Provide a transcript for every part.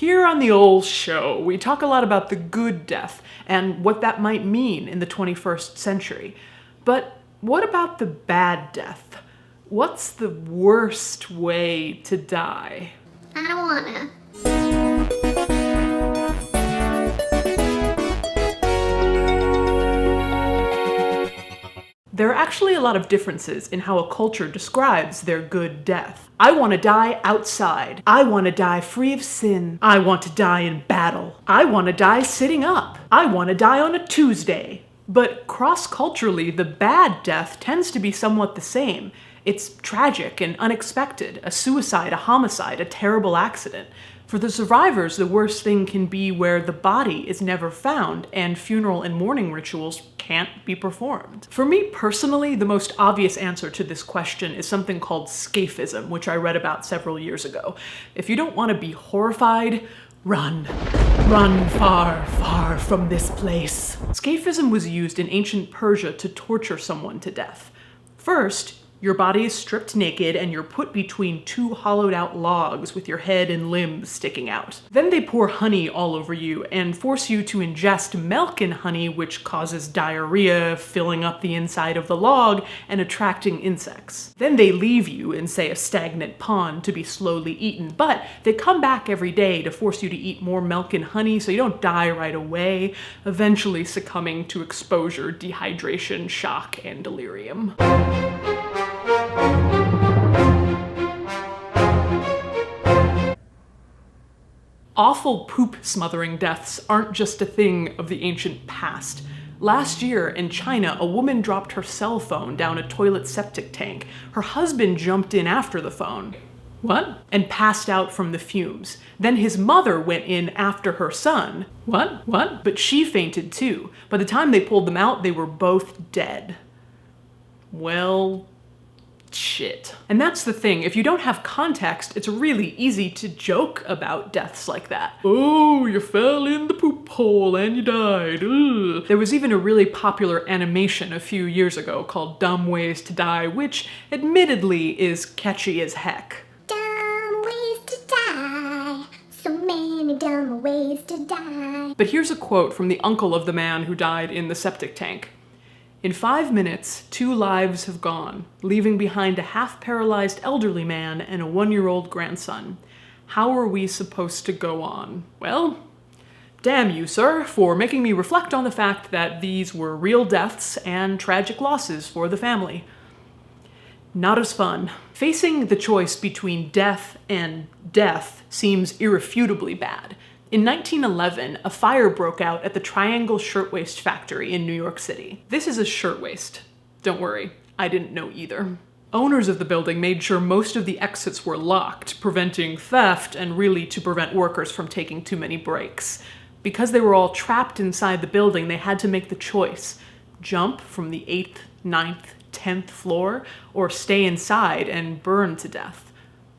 Here on the old show, we talk a lot about the good death and what that might mean in the 21st century. But what about the bad death? What's the worst way to die? I don't wanna. There are actually a lot of differences in how a culture describes their good death. I want to die outside. I want to die free of sin. I want to die in battle. I want to die sitting up. I want to die on a Tuesday. But cross-culturally, the bad death tends to be somewhat the same. It's tragic and unexpected, a suicide, a homicide, a terrible accident. For the survivors, the worst thing can be where the body is never found and funeral and mourning rituals can't be performed. For me personally, the most obvious answer to this question is something called scaphism, which I read about several years ago. If you don't want to be horrified, run. Run far, far from this place. Scaphism was used in ancient Persia to torture someone to death. First, your body is stripped naked and you're put between two hollowed out logs with your head and limbs sticking out. Then they pour honey all over you and force you to ingest milk and honey, which causes diarrhea, filling up the inside of the log and attracting insects. Then they leave you in, say, a stagnant pond to be slowly eaten, but they come back every day to force you to eat more milk and honey so you don't die right away, eventually succumbing to exposure, dehydration, shock, and delirium. Awful poop-smothering deaths aren't just a thing of the ancient past. Last year, in China, a woman dropped her cell phone down a toilet septic tank. Her husband jumped in after the phone. What? And passed out from the fumes. Then his mother went in after her son. What? But she fainted too. By the time they pulled them out, they were both dead. Well, shit. And that's the thing, if you don't have context, it's really easy to joke about deaths like that. Oh, you fell in the poop hole and you died. Ugh. There was even a really popular animation a few years ago called Dumb Ways to Die, which admittedly is catchy as heck. Dumb ways to die. So many dumb ways to die. But here's a quote from the uncle of the man who died in the septic tank. In 5 minutes, 2 lives have gone, leaving behind a half-paralyzed elderly man and a 1-year-old grandson. How are we supposed to go on? Well, damn you, sir, for making me reflect on the fact that these were real deaths and tragic losses for the family. Not as fun. Facing the choice between death and death seems irrefutably bad. In 1911, a fire broke out at the Triangle Shirtwaist factory in New York City. This is a shirtwaist. Don't worry, I didn't know either. Owners of the building made sure most of the exits were locked, preventing theft and really to prevent workers from taking too many breaks. Because they were all trapped inside the building, they had to make the choice: jump from the 8th, 9th, 10th floor, or stay inside and burn to death.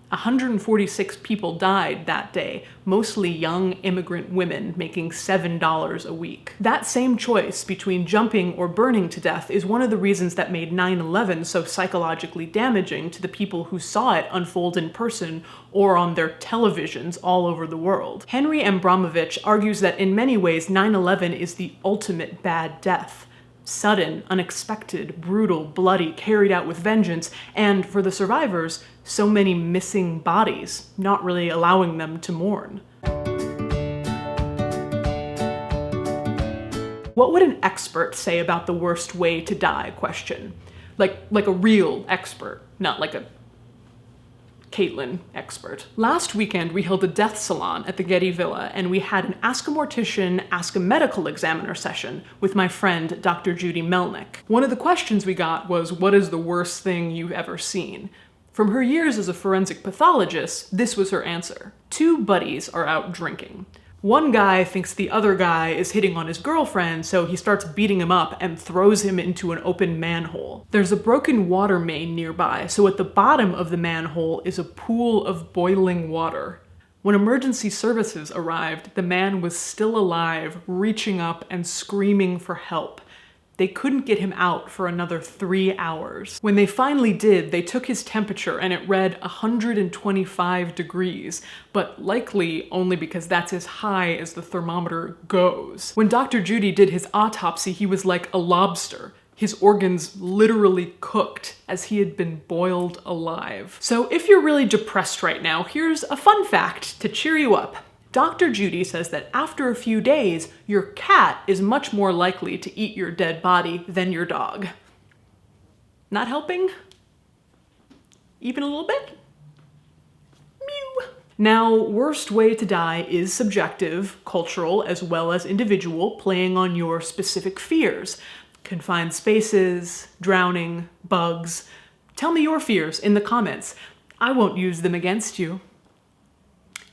146 people died that day, mostly young immigrant women making $7 a week. That same choice between jumping or burning to death is one of the reasons that made 9/11 so psychologically damaging to the people who saw it unfold in person or on their televisions all over the world. Henry Abramovich argues that in many ways 9/11 is the ultimate bad death. Sudden, unexpected, brutal, bloody, carried out with vengeance, and for the survivors, so many missing bodies, not really allowing them to mourn. What would an expert say about the worst way to die question? Like a real expert, not like a Caitlin expert. Last weekend, we held a death salon at the Getty Villa, and we had an Ask a Mortician, Ask a Medical Examiner session with my friend, Dr. Judy Melnick. One of the questions we got was, what is the worst thing you've ever seen? From her years as a forensic pathologist, this was her answer. 2 buddies are out drinking. One guy thinks the other guy is hitting on his girlfriend, so he starts beating him up and throws him into an open manhole. There's a broken water main nearby, so at the bottom of the manhole is a pool of boiling water. When emergency services arrived, the man was still alive, reaching up and screaming for help. They couldn't get him out for another 3 hours. When they finally did, they took his temperature and it read 125 degrees, but likely only because that's as high as the thermometer goes. When Dr. Judy did his autopsy, he was like a lobster. His organs literally cooked as he had been boiled alive. So if you're really depressed right now, here's a fun fact to cheer you up. Dr. Judy says that after a few days, your cat is much more likely to eat your dead body than your dog. Not helping? Even a little bit? Mew. Now, worst way to die is subjective, cultural, as well as individual, playing on your specific fears. Confined spaces, drowning, bugs. Tell me your fears in the comments. I won't use them against you.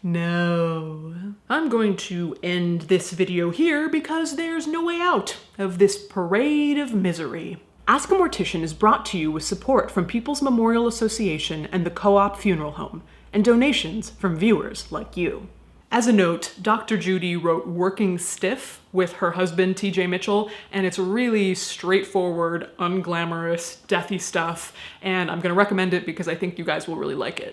No. I'm going to end this video here because there's no way out of this parade of misery. Ask a Mortician is brought to you with support from People's Memorial Association and the Co-op Funeral Home, and donations from viewers like you. As a note, Dr. Judy wrote Working Stiff with her husband, TJ Mitchell, and it's really straightforward, unglamorous, deathy stuff, and I'm gonna recommend it because I think you guys will really like it.